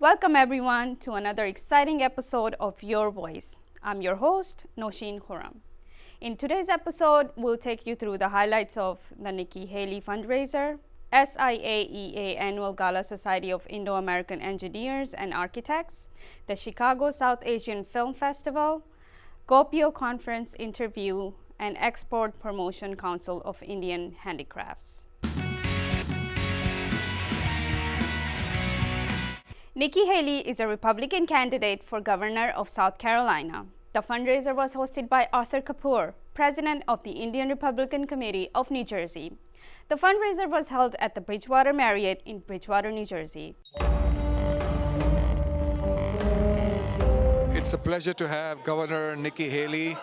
Welcome everyone to another exciting episode of Your Voice. I'm your host, Noshin Khurram. In today's episode, we'll take you through the highlights of the Nikki Hea fundraiser, SIAEA Annual Gala Society of Indo-American Engineers and Architects, the Chicago South Asian Film Festival, GoPio Conference interview, and Export Promotion Council of Indian Handicrafts. Nikki Hea is a Republican candidate for governor of South Carolina. The fundraiser was hosted by Arthur Kapoor, president of the Indian Republican Committee of New Jersey. The fundraiser was held at the Bridgewater Marriott in Bridgewater, New Jersey. It's a pleasure to have Governor Nikki Hea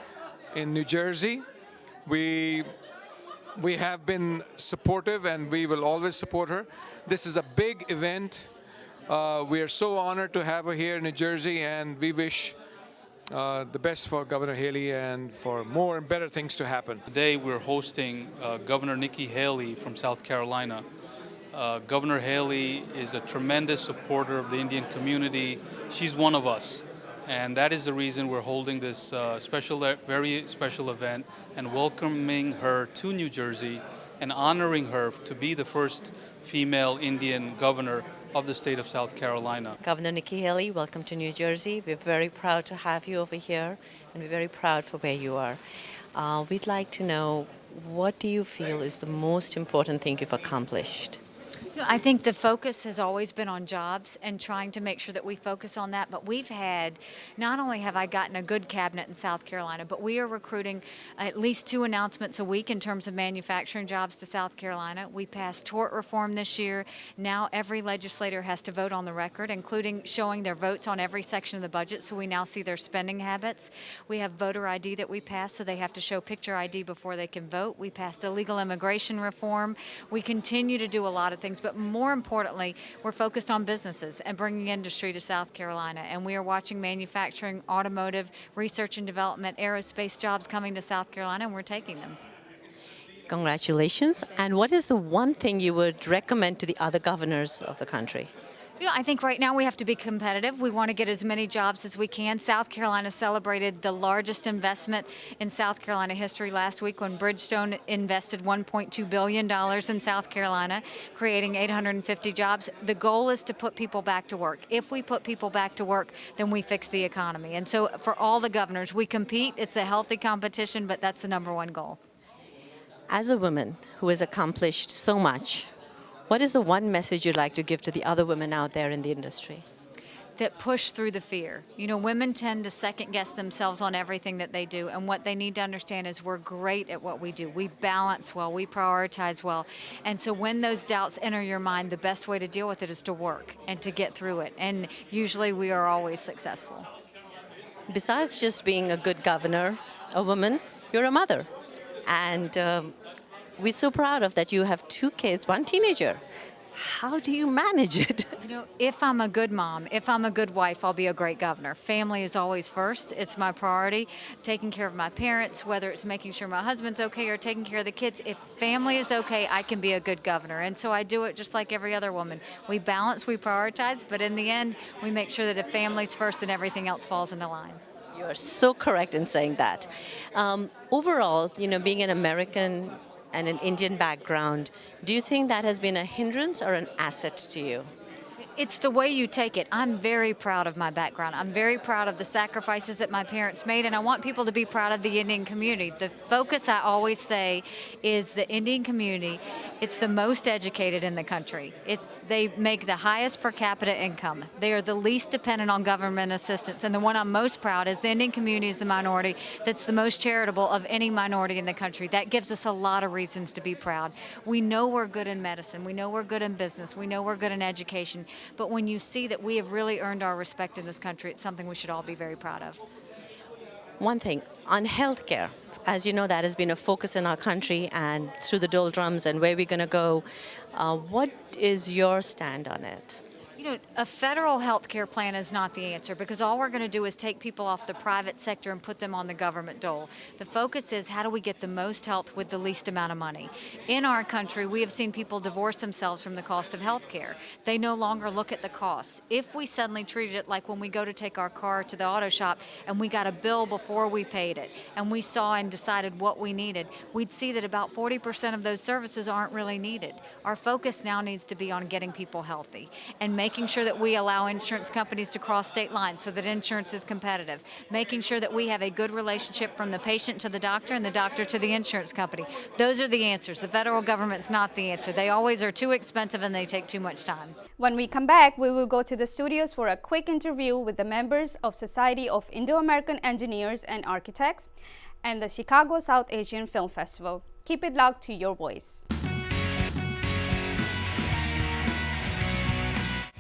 in New Jersey. We have been supportive and we will always support her. This is a big event. We are so honored to have her here in New Jersey, and we wish the best for Governor Hea and for more and better things to happen. Today we're hosting Governor Nikki Hea from South Carolina. Governor Hea is a tremendous supporter of the Indian community. She's one of us, and that is the reason we're holding this very special event and welcoming her to New Jersey and honoring her to be the first female Indian governor of the state of South Carolina. Governor Nikki Hea, welcome to New Jersey. We're very proud to have you over here, and we're very proud for where you are. We'd like to know, what do you feel is the most important thing you've accomplished? I think the focus has always been on jobs and trying to make sure that we focus on that. But we've had, not only have I gotten a good cabinet in South Carolina, but we are recruiting at least 2 announcements a week in terms of manufacturing jobs to South Carolina. We passed tort reform this year. Now every legislator has to vote on the record, including showing their votes on every section of the budget, so we now see their spending habits. We have voter ID that we passed, so they have to show picture ID before they can vote. We passed illegal immigration reform. We continue to do a lot of things, but more importantly, we're focused on businesses and bringing industry to South Carolina. And we are watching manufacturing, automotive, research and development, aerospace jobs coming to South Carolina, and we're taking them. Congratulations. And what is the one thing you would recommend to the other governors of the country? I think right now we have to be competitive. We want to get as many jobs as we can. South Carolina celebrated the largest investment in South Carolina history last week when Bridgestone invested $1.2 billion in South Carolina, creating 850 jobs. The goal is to put people back to work. If we put people back to work, then we fix the economy. And so for all the governors, we compete. It's a healthy competition, but that's the number one goal. As a woman who has accomplished so much, what is the one message you'd like to give to the other women out there in the industry? That push through the fear. Women tend to second guess themselves on everything that they do, and what they need to understand is we're great at what we do. We balance well, we prioritize well, and so when those doubts enter your mind, the best way to deal with it is to work and to get through it, and usually we are always successful. Besides just being a good governor, a woman, you're a mother, and we're so proud of that. You have 2 kids, 1 teenager. How do you manage it? If I'm a good mom, if I'm a good wife, I'll be a great governor. Family is always first. It's my priority. Taking care of my parents, whether it's making sure my husband's okay or taking care of the kids. If family is okay, I can be a good governor. And so I do it just like every other woman. We balance, we prioritize, but in the end, we make sure that if family's first, then everything else falls into line. You are so correct in saying that. Overall, being an American and an Indian background, do you think that has been a hindrance or an asset to you? It's the way you take it. I'm very proud of my background. I'm very proud of the sacrifices that my parents made, and I want people to be proud of the Indian community. The focus, I always say, is the Indian community. It's the most educated in the country. They make the highest per capita income. They are the least dependent on government assistance, and the one I'm most proud is the Indian community is the minority that's the most charitable of any minority in the country. That gives us a lot of reasons to be proud. We know we're good in medicine. We know we're good in business. We know we're good in education. But when you see that we have really earned our respect in this country, it's something we should all be very proud of. One thing, on healthcare, as you know, that has been a focus in our country and through the doldrums and where we're going to go. What is your stand on it? You know, a federal health care plan is not the answer because all we're going to do is take people off the private sector and put them on the government dole. The focus is how do we get the most health with the least amount of money. In our country, we have seen people divorce themselves from the cost of health care. They no longer look at the costs. If we suddenly treated it like when we go to take our car to the auto shop and we got a bill before we paid it and we saw and decided what we needed, we'd see that about 40% of those services aren't really needed. Our focus now needs to be on getting people healthy and making sure that we allow insurance companies to cross state lines so that insurance is competitive, making sure that we have a good relationship from the patient to the doctor and the doctor to the insurance company. Those are the answers. The federal government's not the answer. They always are too expensive and they take too much time. When we come back, we will go to the studios for a quick interview with the members of Society of Indo-American Engineers and Architects and the Chicago South Asian Film Festival. Keep it locked to Your Voice.